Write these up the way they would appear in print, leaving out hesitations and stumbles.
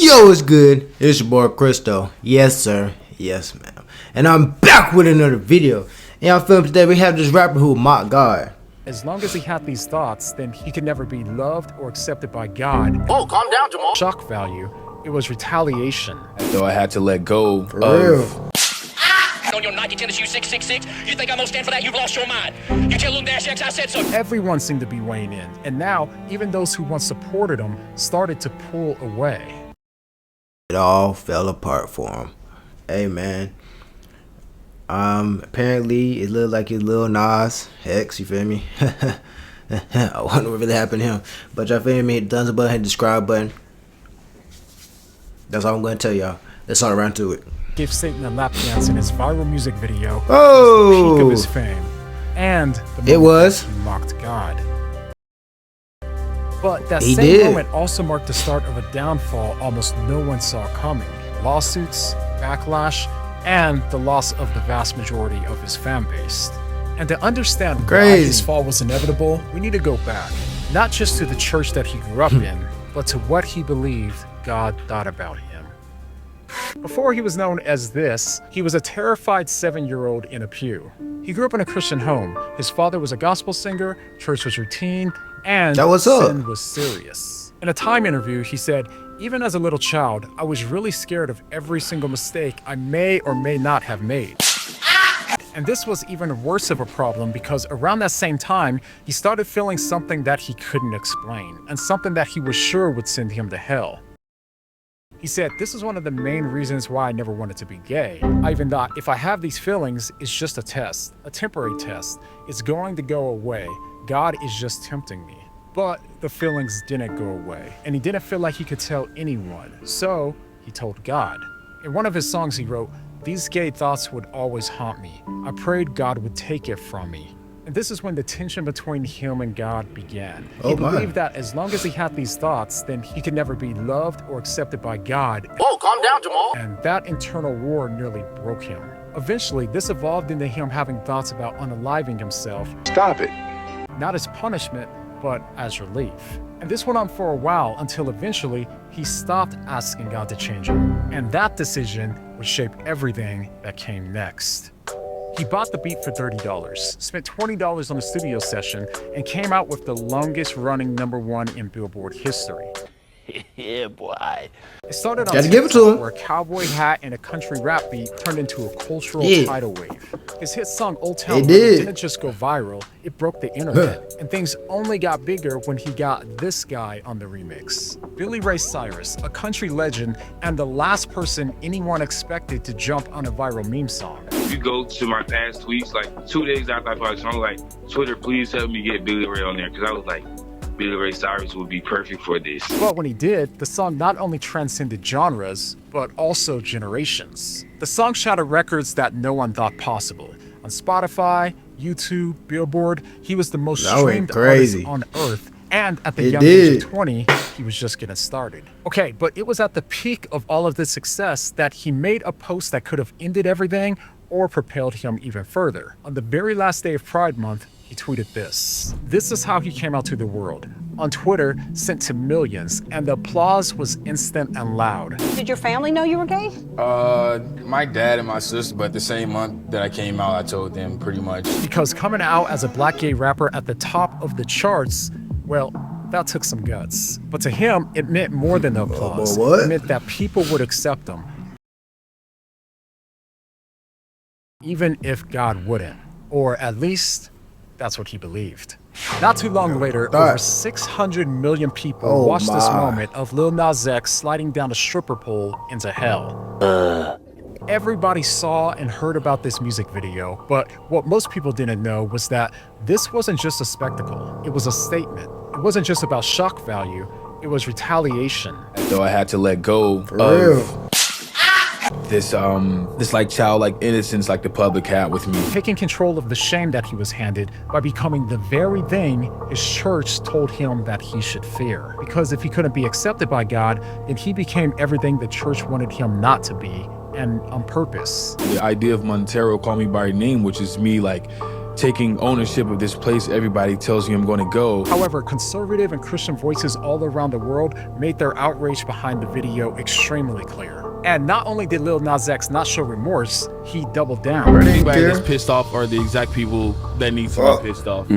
Yo, it's good. It's your boy Cristo. Yes, sir. Yes, ma'am. And I'm back with another video. And y'all feel me? Today we have this rapper who mocked God. As long as he had these thoughts, then he could never be loved or accepted by God. Oh, calm down, Jamal. Shock value. It was retaliation. Though I had to let go For real. On your Nike tennis shoes 666, you think I'm gonna stand for that? You've lost your mind. You tell Lil Dash X I said so. Everyone seemed to be weighing in, and now even those who once supported him started to pull away. It all fell apart for him. Hey, man. Apparently it looked like his Lil Nas X, you feel me? I wonder what really happened to him. But y'all feel me? Hit the thumbs up button, hit the subscribe button. That's all I'm gonna tell y'all. Let's all around to it. Gave Satan a lap dance in his viral music video. Oh! The peak of his fame. And the It was. he mocked God. But that He same did. moment also marked the start of a downfall almost no one saw coming. Lawsuits, backlash, and the loss of the vast majority of his fan base. And to understand why his fall was inevitable, we need to go back, not just to the church that he grew up in, but to what he believed God thought about him. Before he was known as this, he was a terrified 7-year-old in a pew. He grew up in a Christian home. His father was a gospel singer, church was routine, and sin was serious. In a Time interview, he said, "Even as a little child, I was really scared of every single mistake I may or may not have made." And this was even worse of a problem because around that same time, he started feeling something that he couldn't explain, and something that he was sure would send him to hell. He said, "This is one of the main reasons why I never wanted to be gay. I even thought, if I have these feelings, it's just a test, a temporary test. It's going to go away. God is just tempting me." But the feelings didn't go away, and he didn't feel like he could tell anyone. So he told God. In one of his songs he wrote, "These gay thoughts would always haunt me. I prayed God would take it from me." And this is when the tension between him and God began. He believed that as long as he had these thoughts, then he could never be loved or accepted by God. Oh, calm down, Jamal. And that internal war nearly broke him. Eventually, this evolved into him having thoughts about unaliving himself. Stop it. Not as punishment, but as relief. And this went on for a while until eventually he stopped asking God to change him. And that decision would shape everything that came next. He bought the beat for $30, spent $20 on a studio session, and came out with the longest running #1 in Billboard history. Yeah, boy. It started on Gotta give it to TikTok, him. where a cowboy hat and a country rap beat turned into a cultural tidal wave. His hit song Old Town Road didn't just go viral, it broke the internet. And things only got bigger when he got this guy on the remix. Billy Ray Cyrus, a country legend and the last person anyone expected to jump on a viral meme song. If you go to my past tweets, like 2 days after I posted, I'm like, Twitter, please help me get Billy Ray on there, because I was like, Billy Ray Cyrus would be perfect for this. But when he did, the song not only transcended genres, but also generations. The song shattered records that no one thought possible. On Spotify, YouTube, Billboard, he was the most streamed artist on earth. And at the young age of 20, he was just getting started. Okay, but it was at the peak of all of this success that he made a post that could have ended everything or propelled him even further. On the very last day of Pride Month, he tweeted this. This is how he came out to the world. On Twitter, sent to millions, and the applause was instant and loud. Did your family know you were gay? My dad and my sister, but the same month that I came out, I told them pretty much. Because coming out as a black gay rapper at the top of the charts, well, that took some guts. But to him, it meant more than the applause. It meant that people would accept him, even if God wouldn't. Or at least, that's what he believed. Not too long later, over 600 million people watched this moment of Lil Nas X sliding down a stripper pole into hell. Everybody saw and heard about this music video, but what most people didn't know was that this wasn't just a spectacle, it was a statement. It wasn't just about shock value, it was retaliation. Though I had to let go of this like childlike innocence like the public had with me. Taking control of the shame that he was handed by becoming the very thing his church told him that he should fear. Because if he couldn't be accepted by God, then he became everything the church wanted him not to be, and on purpose. The idea of Montero call me by name, which is me like taking ownership of this place everybody tells me I'm going to go. However, conservative and Christian voices all around the world made their outrage behind the video extremely clear. And not only did Lil Nas X not show remorse, he doubled down. Anybody that's pissed off are the exact people that need to be pissed off.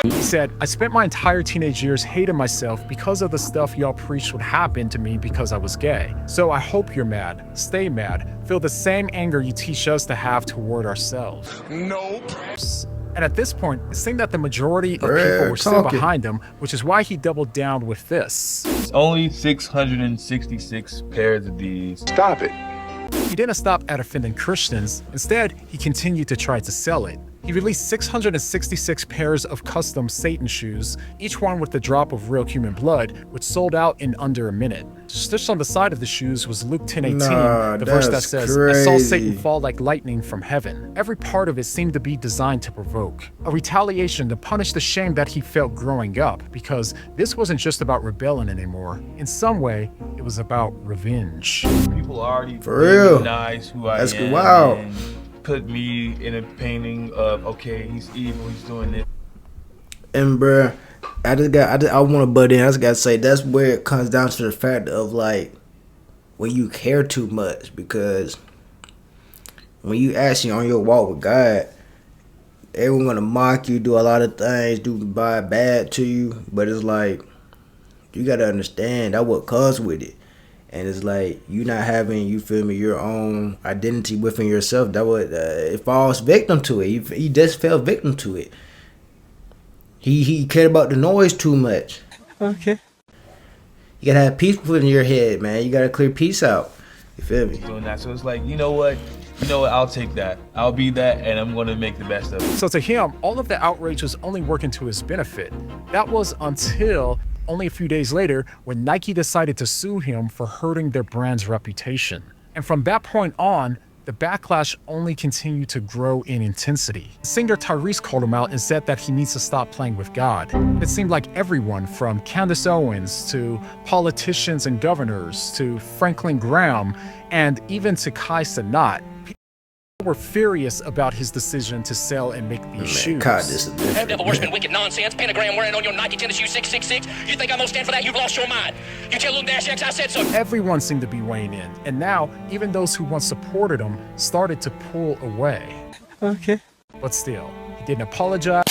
He said, I spent my entire teenage years hating myself because of the stuff y'all preached would happen to me because I was gay. So I hope you're mad. Stay mad. Feel the same anger you teach us to have toward ourselves. Nope. And at this point, it seemed that the majority of people were still behind him, which is why he doubled down with this. It's only 666 pairs of these. Stop it. He didn't stop at offending Christians. Instead, he continued to try to sell it. He released 666 pairs of custom Satan shoes, each one with a drop of real human blood, which sold out in under a minute. Stitched on the side of the shoes was Luke 10:18, the verse that says, I saw Satan fall like lightning from heaven. Every part of it seemed to be designed to provoke, a retaliation to punish the shame that he felt growing up, because this wasn't just about rebelling anymore. In some way, it was about revenge. People already recognize who I am. Wow. And put me in a painting of, okay, he's evil, he's doing this. And bruh, I want to butt in. I just gotta say, that's where it comes down to the fact of like, when you care too much, because when you actually on your walk with God, everyone gonna mock you, do a lot of things, do bad to you, but it's like, you gotta understand that what comes with it. And it's like, you not having, you feel me, your own identity within yourself. That would it falls victim to it. He just fell victim to it. He cared about the noise too much. Okay. You gotta have peace within your head, man. You gotta clear peace out. You feel me? Doing that, so it's like, you know what? I'll take that. I'll be that, and I'm gonna make the best of it. So to him, all of the outrage was only working to his benefit. That was until only a few days later, when Nike decided to sue him for hurting their brand's reputation. And from that point on, the backlash only continued to grow in intensity. Singer Tyrese called him out and said that he needs to stop playing with God. It seemed like everyone, from Candace Owens to politicians and governors to Franklin Graham and even to Kai Cenat, were furious about his decision to sell and make these shoes. God, this is different. Devil worshiping wicked nonsense, pentagram wearing on your Nike tennis shoe 666. You think I'm gonna stand for that? You've lost your mind. You tell Lil Nas X I said so. Everyone seemed to be weighing in, and now even those who once supported him started to pull away. Okay. But still, he didn't apologize.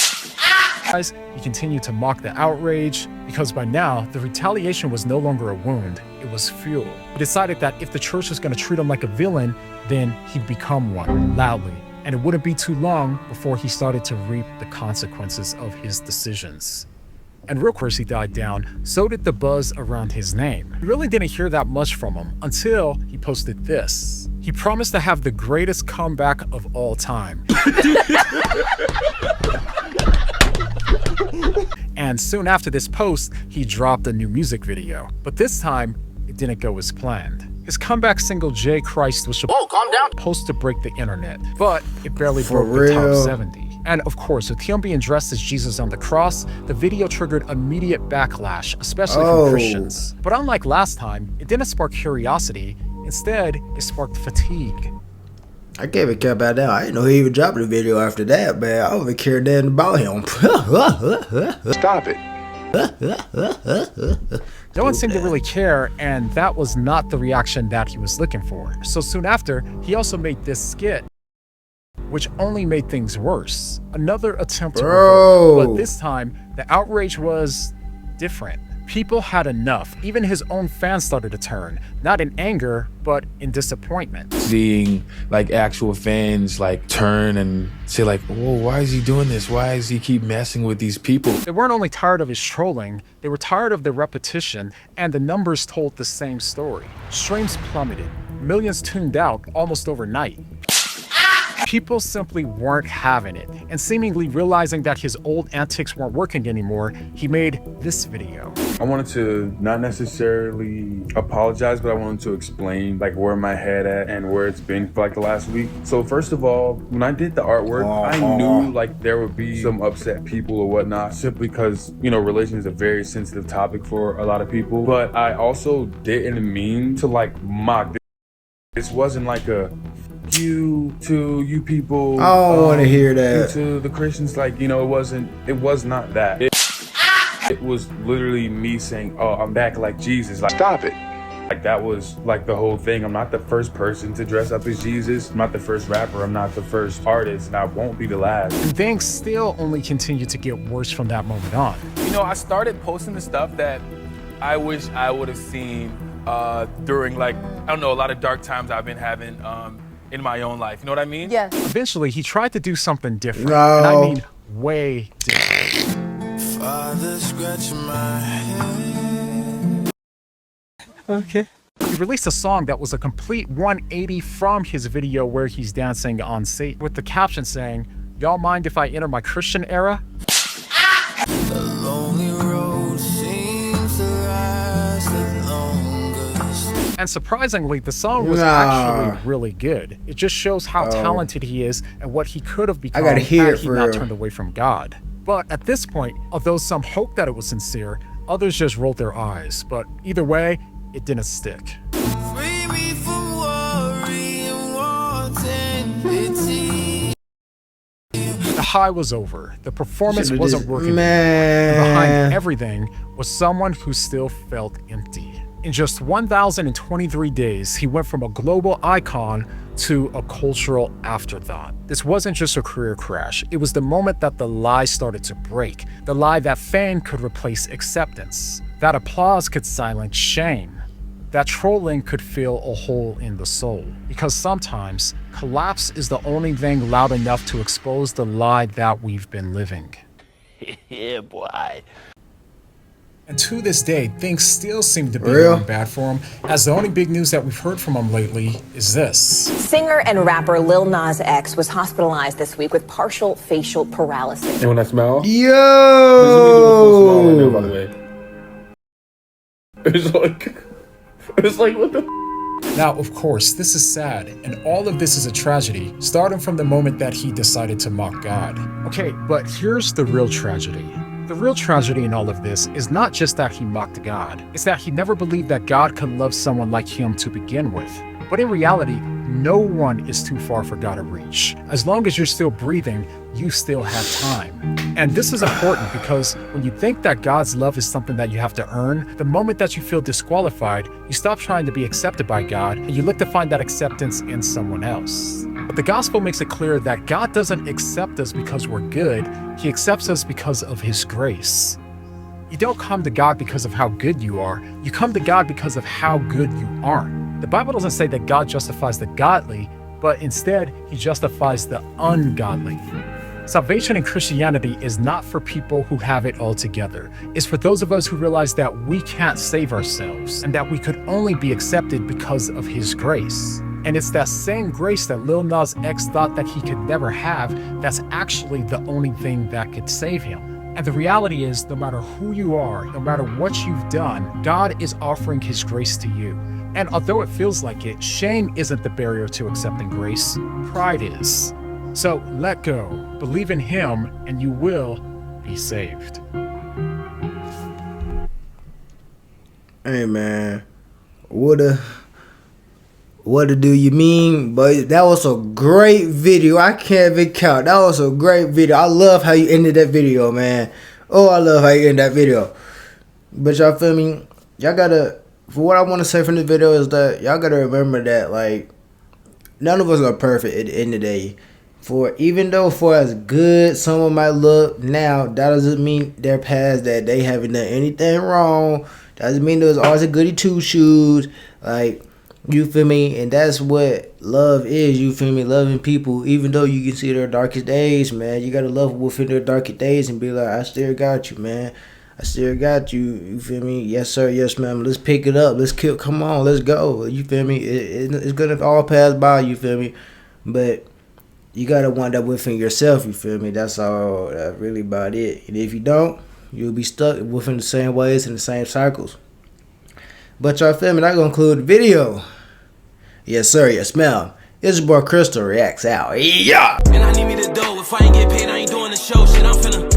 He continued to mock the outrage, because by now, the retaliation was no longer a wound, it was fuel. He decided that if the church was going to treat him like a villain, then he'd become one, loudly. And it wouldn't be too long before he started to reap the consequences of his decisions. And real quick, he died down, so did the buzz around his name. We really didn't hear that much from him until he posted this. He promised to have the greatest comeback of all time. And soon after this post, he dropped a new music video. But this time, it didn't go as planned. His comeback single, J. Christ, was supposed to break the internet, but it barely broke the top 70. And of course, with him being dressed as Jesus on the cross, the video triggered immediate backlash, especially from Christians. But unlike last time, it didn't spark curiosity. Instead, it sparked fatigue. I gave a care about that. I didn't know he even dropped the video after that, man. I don't even care nothing about him. Stop it. No one seemed to really care, and that was not the reaction that he was looking for. So soon after, he also made this skit, which only made things worse. Another attempt to provoke, but this time, the outrage was different. People had enough. Even his own fans started to turn, not in anger, but in disappointment. Seeing like actual fans like turn and say like, whoa, why is he doing this? Why does he keep messing with these people? They weren't only tired of his trolling, they were tired of the repetition, and the numbers told the same story. Streams plummeted, millions tuned out almost overnight. People simply weren't having it, and seemingly realizing that his old antics weren't working anymore, he made this video. I wanted to not necessarily apologize, but I wanted to explain like where my head at and where it's been for like the last week. So first of all, when I did the artwork, I knew like there would be some upset people or whatnot, simply because, you know, religion is a very sensitive topic for a lot of people. But I also didn't mean to like mock. This wasn't like a due to you people. I don't want to hear that. Due to the Christians, like, you know, it was not that. It was literally me saying, oh, I'm back like Jesus. Like, stop it. Like, that was like the whole thing. I'm not the first person to dress up as Jesus. I'm not the first rapper. I'm not the first artist, and I won't be the last. And things still only continue to get worse from that moment on. You know, I started posting the stuff that I wish I would have seen during, like, I don't know, a lot of dark times I've been having in my own life. You know what I mean? Yes. Eventually, he tried to do something different. No. And I mean way different. Father, scratch my head. Okay. He released a song that was a complete 180 from his video where he's dancing on stage with the caption saying, "Y'all mind if I enter my Christian era?" The lonely road seems to last the longest. And surprisingly, the song was actually really good. It just shows how talented he is and what he could have become had he not turned away from God. But at this point, although some hoped that it was sincere, others just rolled their eyes. But either way, it didn't stick. Free me from worry and wanting pity. The high was over. The performance Should've wasn't just- working. Man. And behind everything was someone who still felt empty. In just 1,023 days, he went from a global icon to a cultural afterthought. This wasn't just a career crash. It was the moment that the lie started to break. The lie that fame could replace acceptance. That applause could silence shame. That trolling could fill a hole in the soul. Because sometimes, collapse is the only thing loud enough to expose the lie that we've been living. Yeah, boy. And to this day, things still seem to be going bad for him, as the only big news that we've heard from him lately is this. Singer and rapper Lil Nas X was hospitalized this week with partial facial paralysis. And when I smell, Yo! by the way. It's like, what the? Now, of course, this is sad, and all of this is a tragedy, starting from the moment that he decided to mock God. Okay, but here's the real tragedy. The real tragedy in all of this is not just that he mocked God, it's that he never believed that God could love someone like him to begin with. But in reality, no one is too far for God to reach. As long as you're still breathing, you still have time. And this is important because when you think that God's love is something that you have to earn, the moment that you feel disqualified, you stop trying to be accepted by God and you look to find that acceptance in someone else. But the gospel makes it clear that God doesn't accept us because we're good, He accepts us because of His grace. You don't come to God because of how good you are, you come to God because of how good you aren't. The Bible doesn't say that God justifies the godly, but instead, He justifies the ungodly. Salvation in Christianity is not for people who have it all together. It's for those of us who realize that we can't save ourselves and that we could only be accepted because of His grace. And it's that same grace that Lil Nas X thought that he could never have that's actually the only thing that could save him. And the reality is, no matter who you are, no matter what you've done, God is offering His grace to you. And although it feels like it, shame isn't the barrier to accepting grace, pride is. So let go, believe in Him, and you will be saved. Hey man, what do you mean? But that was a great video. I can't even count. That was a great video. I love how you ended that video, man. Oh, I love how you ended that video. But y'all feel me? Y'all gotta, for what I want to say from this video is that y'all gotta remember that, like, none of us are perfect at the end of the day. For even though for as good someone might look now, that doesn't mean they're past that. They haven't done anything wrong. Doesn't mean there's always a goody two shoes. Like, you feel me? And that's what love is, you feel me? Loving people, even though you can see their darkest days, man. You gotta love within their darkest days and be like, I still got you, man. I still got you, you feel me? Yes, sir, yes, ma'am. Let's pick it up. Let's kill, come on, let's go. You feel me? It's gonna all pass by, you feel me? But you gotta wind up within yourself, you feel me? That's all, that's really about it. And if you don't, you'll be stuck within the same ways and the same cycles. But y'all feel me? That gonna conclude the video. Yes, sir, yes, ma'am. It's your boy CristoReacts out. Yeah! And I need me to do. If I ain't get paid, I ain't doing the show. Shit, I'm finna